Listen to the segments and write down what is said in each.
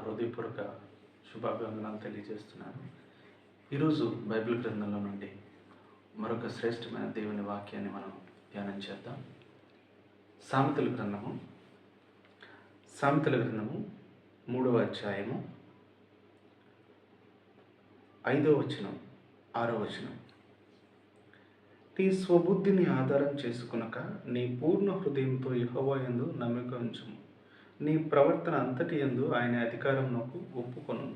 హృదయపూర్వక శుభాభివందనాలు తెలియజేస్తున్నాను. ఈరోజు బైబిల్ గ్రంథంలో నుండి మరొక శ్రేష్టమైన దేవుని వాక్యాన్ని మనం ధ్యానం చేద్దాం. సామెతల గ్రంథము 3వ అధ్యాయము 5వ వచనం 6వ వచనం. నీ స్వబుద్ధిని ఆధారం చేసుకునక నీ పూర్ణ హృదయంతో యెహోవా యందు నమ్మిక ఉంచుము. నీ ప్రవర్తన అంతటి యందు ఆయన అధికారమునకు ఒప్పుకొను.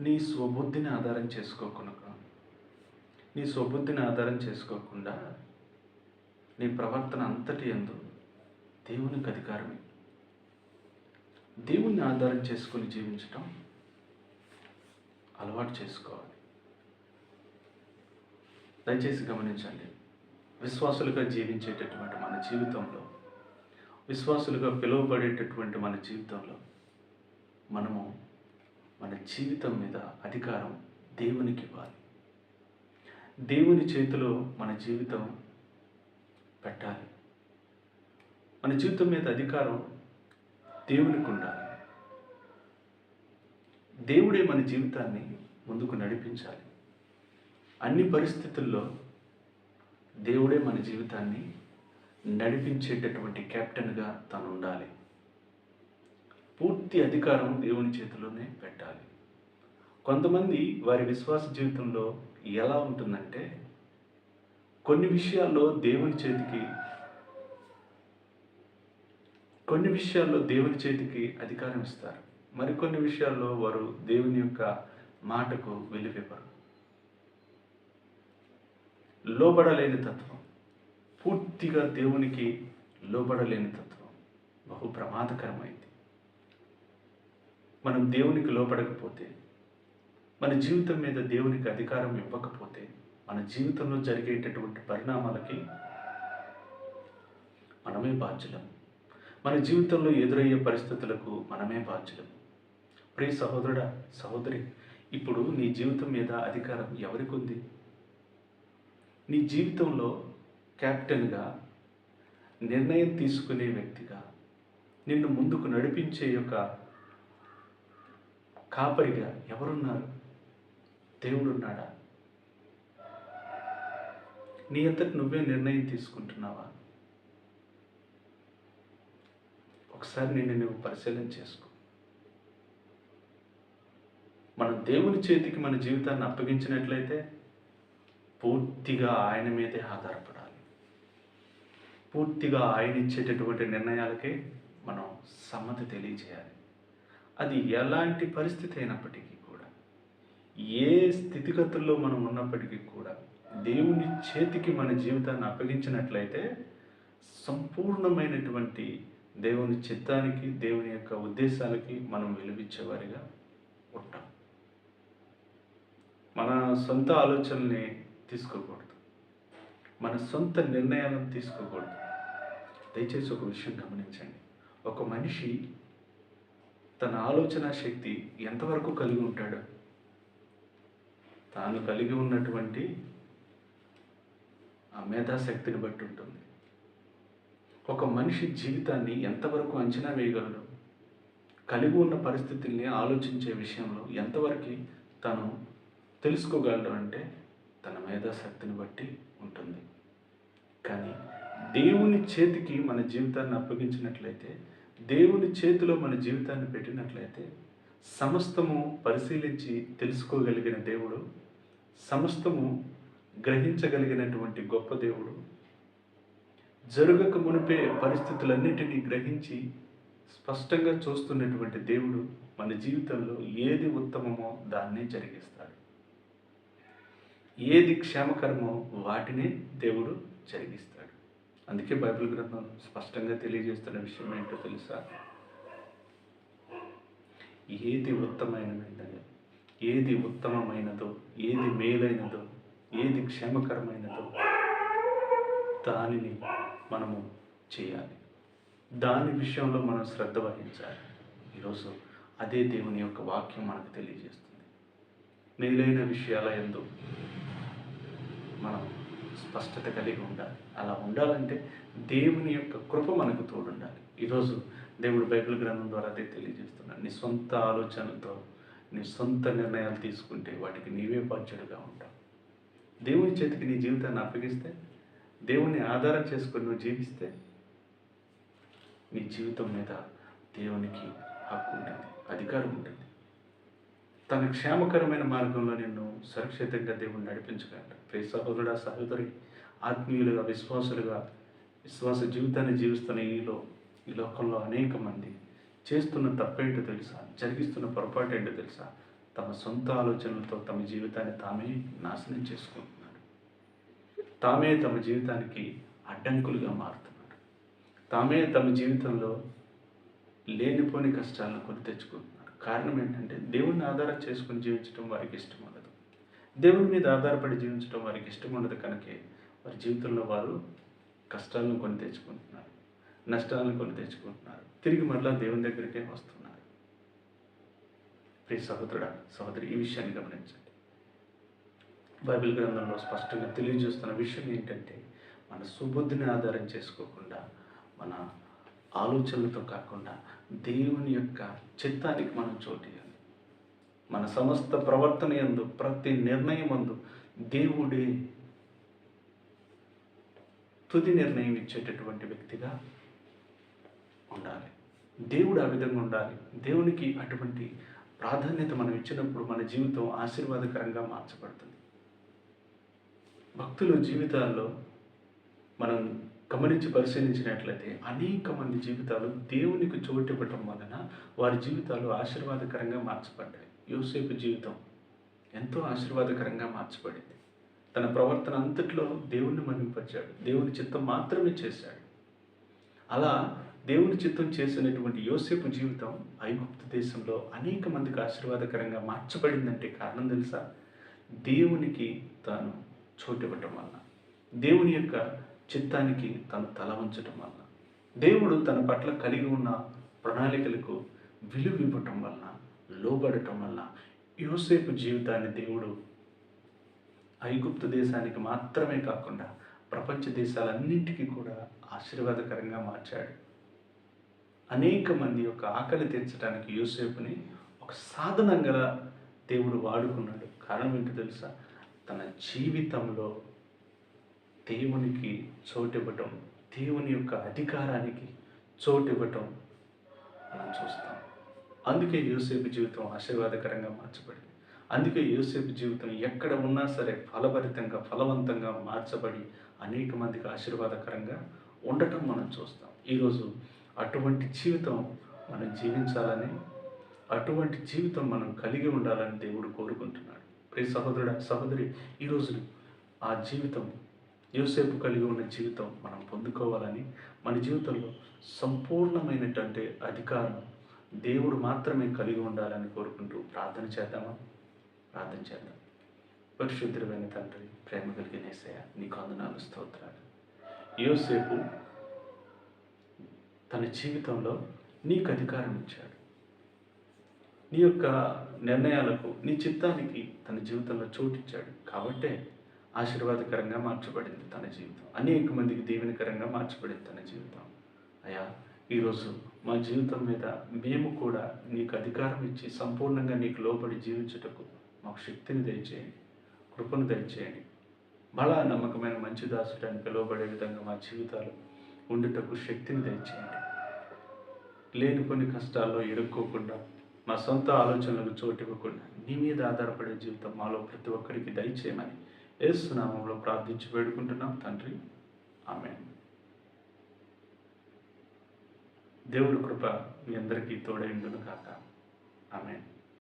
నీ స్వబుద్ధిని ఆధారం చేసుకోకుండా నీ ప్రవర్తన అంతటి యందు దేవునికి అధికారమే. దేవుణ్ణి ఆధారం చేసుకొని జీవించటం అలవాటు చేసుకోవాలి. దయచేసి గమనించండి. విశ్వాసులుగా జీవించేటటువంటి మన జీవితంలో, విశ్వాసులుగా పిలువబడేటటువంటి మన జీవితంలో మనము మన జీవితం మీద అధికారం దేవునికి ఇవ్వాలి. దేవుని చేతిలో మన జీవితం పెట్టాలి. మన జీవితం మీద అధికారం దేవునికి ఉండాలి. దేవుడే మన జీవితాన్ని ముందుకు నడిపించాలి. అన్ని పరిస్థితుల్లో దేవుడే మన జీవితాన్ని నడిపించేటటువంటి కెప్టెన్గా తను ఉండాలి. పూర్తి అధికారం దేవుని చేతిలోనే పెట్టాలి. కొంతమంది వారి విశ్వాస జీవితంలో ఎలా ఉంటుందంటే, కొన్ని విషయాల్లో దేవుని చేతికి అధికారం ఇస్తారు. మరికొన్ని విషయాల్లో వారు దేవుని యొక్క మాటకు వెలివివ్వరు. లోబడలేని తత్వం, పూర్తిగా దేవునికి లోబడలేని తత్వం బహు ప్రమాదకరమైంది. మనం దేవునికి లోబడకపోతే, మన జీవితం మీద దేవునికి అధికారం ఇవ్వకపోతే, మన జీవితంలో జరిగేటటువంటి పరిణామాలకి మనమే బాధ్యులం. మన జీవితంలో ఎదురయ్యే పరిస్థితులకు మనమే బాధ్యులం. ప్రియ సహోదరుడా, సహోదరి, ఇప్పుడు నీ జీవితం మీద అధికారం ఎవరికి ఉంది? నీ జీవితంలో కెప్టెన్గా, నిర్ణయం తీసుకునే వ్యక్తిగా, నిన్ను ముందుకు నడిపించే యొక్క కాపరిగా ఎవరున్నారు? దేవుడున్నాడా? నీ అంతటి నువ్వే నిర్ణయం తీసుకుంటున్నావా? ఒకసారి నువ్వు పరిశీలన చేసుకో. మనం దేవుని చేతికి మన జీవితాన్ని అప్పగించినట్లయితే పూర్తిగా ఆయన మీదే ఆధారపడాలి. పూర్తిగా ఆయన ఇచ్చేటటువంటి నిర్ణయాలకే మనం సమ్మతి తెలియజేయాలి. అది ఎలాంటి పరిస్థితి అయినప్పటికీ కూడా, ఏ స్థితిగతుల్లో మనం ఉన్నప్పటికీ కూడా దేవుని చేతికి మన జీవితాన్ని అప్పగించినట్లయితే సంపూర్ణమైనటువంటి దేవుని చిత్తానికి, దేవుని యొక్క ఉద్దేశాలకి మనం విలువిచ్చేవారిగా ఉంటాం. మన సొంత ఆలోచనల్ని తీసుకోకూడదు. మన సొంత నిర్ణయాలను తీసుకోకూడదు. దయచేసి ఒక విషయం గమనించండి. ఒక మనిషి తన ఆలోచన శక్తి ఎంతవరకు కలిగి ఉంటాడు? తాను కలిగి ఉన్నటువంటి ఆ మేధాశక్తిని బట్టి ఉంటుంది. ఒక మనిషి జీవితాన్ని ఎంతవరకు అంచనా వేయగలడు? కలిగి ఉన్న పరిస్థితుల్ని ఆలోచించే విషయంలో ఎంతవరకు తను తెలుసుకోగలడు అంటే తన మేధాశక్తిని బట్టి ఉంటుంది. కానీ దేవుని చేతికి మన జీవితాన్ని అప్పగించినట్లయితే, దేవుని చేతిలో మన జీవితాన్ని పెట్టినట్లయితే, సమస్తము పరిశీలించి తెలుసుకోగలిగిన దేవుడు, సమస్తము గ్రహించగలిగినటువంటి గొప్ప దేవుడు, జరగక మునిపే పరిస్థితులన్నిటినీ గ్రహించి స్పష్టంగా చూస్తున్నటువంటి దేవుడు మన జీవితంలో ఏది ఉత్తమమో దాన్నే జరిగిస్తాడు. ఏది క్షేమకరమో వాటినే దేవుడు జరిగిస్తాడు. అందుకే బైబిల్ గ్రంథం స్పష్టంగా తెలియజేస్తున్న విషయం ఏంటో తెలుసా? ఏది ఉత్తమమైనదో, ఏది మేలైనదో, ఏది క్షేమకరమైనదో దానిని మనము చేయాలి. దాని విషయంలో మనం శ్రద్ధ వహించాలి. ఈరోజు అదే దేవుని యొక్క వాక్యం మనకు తెలియజేస్తుంది. మేలైన విషయాల యందు మనం స్పష్టత కలిగి ఉండాలి. అలా ఉండాలంటే దేవుని యొక్క కృప మనకు తోడుండాలి. ఈరోజు దేవుడు బైబిల్ గ్రంథం ద్వారా అదే తెలియజేస్తున్నాడు. నీ సొంత ఆలోచనలతో నీ సొంత నిర్ణయాలు తీసుకుంటే వాటికి నీవే బాధ్యుడిగా ఉంటావు. దేవుని చేతికి నీ జీవితాన్ని అప్పగిస్తే, దేవుణ్ణి ఆధారం చేసుకొని నువ్వు జీవిస్తే నీ జీవితం మీద దేవునికి హక్కు ఉంటుంది, అధికారం ఉంటుంది. తన క్షేమకరమైన మార్గంలో నిన్ను సురక్షితంగా దేవుడు నడిపించగలడు. ప్రియ సహోదరుడా, సహోదరి, ఆత్మీయులుగా, విశ్వాస జీవితాన్ని జీవిస్తున్న ఈ లోకంలో అనేక మంది చేస్తున్న తప్పేంటో తెలుసా? జరిగిస్తున్న పొరపాటు ఏంటో తెలుసా? తమ సొంత ఆలోచనలతో తమ జీవితాన్ని తామే నాశనం చేసుకుంటున్నారు. తామే తమ జీవితానికి అడ్డంకులుగా మారుతున్నారు. తామే తమ జీవితంలో లేనిపోని కష్టాలను కొని తెచ్చుకుంటున్నారు. కారణం ఏంటంటే దేవుణ్ణి ఆధారం చేసుకుని జీవించడం వారికి ఇష్టం ఉండదు. దేవుని మీద ఆధారపడి జీవించడం వారికి ఇష్టం ఉండదు. కనుకే వారి జీవితంలో వారు కష్టాలను కొని తెచ్చుకుంటున్నారు, నష్టాలను కొని తెచ్చుకుంటున్నారు. తిరిగి మరలా దేవుని దగ్గరికే వస్తున్నారు. ప్రియ సహోదరుడా, సహోదరి, ఈ విషయాన్ని గమనించండి. బైబిల్ గ్రంథంలో స్పష్టంగా తెలియజేస్తున్న విషయం ఏంటంటే, మన సుబుద్ధిని ఆధారం చేసుకోకుండా, మన ఆలోచనలతో కాకుండా దేవుని యొక్క చిత్తానికి మనం చోటియాలి. మన సమస్త ప్రవర్తన యందు, ప్రతి నిర్ణయం యందు దేవుడే తుది నిర్ణయం ఇచ్చేటటువంటి వ్యక్తిగా ఉండాలి. దేవుడు ఆ విధంగా ఉండాలి. దేవునికి అటువంటి ప్రాధాన్యత మనం ఇచ్చినప్పుడు మన జీవితం ఆశీర్వాదకరంగా మార్చబడుతుంది. భక్తుల జీవితాల్లో మనం గమనించి పరిశీలించినట్లయితే అనేక మంది జీవితాలు దేవునికి చోటు ఇవ్వటం వలన వారి జీవితాలు ఆశీర్వాదకరంగా మార్చబడ్డాయి. యోసేపు జీవితం ఎంతో ఆశీర్వాదకరంగా మార్చబడింది. తన ప్రవర్తన అంతట్లో దేవుణ్ణి మహింపరిచాడు. దేవుని చిత్తం మాత్రమే చేశాడు. అలా దేవుని చిత్తం చేసినటువంటి యోసేపు జీవితం ఐగుప్తు దేశంలో అనేక మందికి ఆశీర్వాదకరంగా మార్చబడిందంటే కారణం తెలుసా? దేవునికి తాను చోటు ఇవ్వటం వలన, దేవుని యొక్క చిత్తానికి తను తల ఉంచటం వలన, దేవుడు తన పట్ల కలిగి ఉన్న ప్రణాళికలకు విలువ ఇవ్వటం వలన, లోబడటం వలన యోసేపు జీవితాన్ని దేవుడు ఐగుప్తు దేశానికి మాత్రమే కాకుండా ప్రపంచ దేశాలన్నింటికీ కూడా ఆశీర్వాదకరంగా మార్చాడు. అనేక మంది యొక్క ఆకలి తీర్చడానికి యోసేపుని ఒక సాధనంగా దేవుడు వాడుకున్నాడు. కారణం ఏంటో తెలుసా? తన జీవితంలో దేవునికి చోటివ్వటం, దేవుని యొక్క అధికారానికి చోటివ్వటం మనం చూస్తాం. అందుకే యోసేపు జీవితం ఆశీర్వాదకరంగా మార్చబడింది. అందుకే యోసేపు జీవితం ఎక్కడ ఉన్నా సరే ఫలభరితంగా, ఫలవంతంగా మార్చబడి అనేక మందికి ఆశీర్వాదకరంగా ఉండటం మనం చూస్తాం. ఈరోజు అటువంటి జీవితం మనం జీవించాలని, అటువంటి జీవితం మనం కలిగి ఉండాలని దేవుడు కోరుకుంటున్నాడు. ప్రియ సహోదరుడా, సహోదరి, ఈరోజు ఆ జీవితం, యోసేపు కలిగి ఉన్న జీవితం మనం పొందుకోవాలని, మన జీవితంలో సంపూర్ణమైనటువంటి అధికారం దేవుడు మాత్రమే కలిగి ఉండాలని కోరుకుంటూ ప్రార్థన చేద్దామా? ప్రార్థన చేద్దాం. పరిశుద్ధమైన తండ్రి, ప్రేమ కలిగిన యేసయ్య, నీకు వందనాలు, స్తోత్రాలు. యోసేపు తన జీవితంలో నీకు అధికారం ఇచ్చాడు. నీ యొక్క నిర్ణయాలకు, నీ చిత్తానికి తన జీవితంలో చోటిచ్చాడు. కాబట్టే ఆశీర్వాదకరంగా మార్చబడింది తన జీవితం. అనేక మందికి దీవెనకరంగా మార్చబడింది తన జీవితం. అయ్యా, ఈరోజు మా జీవితం మీద మేము కూడా నీకు అధికారం ఇచ్చి సంపూర్ణంగా నీకు లోబడి జీవించుటకు మాకు శక్తిని దయచేయండి, కృపను దయచేయండి. బలా నమ్మకమైన మంచి దాసుడు అని పిలువబడే విధంగా మా జీవితాలు ఉండుటకు శక్తిని దయచేయండి. లేని కొన్ని కష్టాల్లో ఇరుక్కోకుండా, మా సొంత ఆలోచనలకు చోటివ్వకుండా నీ మీద ఆధారపడే జీవితం మాలో ప్రతి ఒక్కరికి దయచేయమని యేసు నామములో ప్రార్థించి వేడుకుంటున్నాం తండ్రి. ఆమేన్. దేవుడి కృప మీ అందరికీ తోడై ఉండును గాక. ఆమేన్.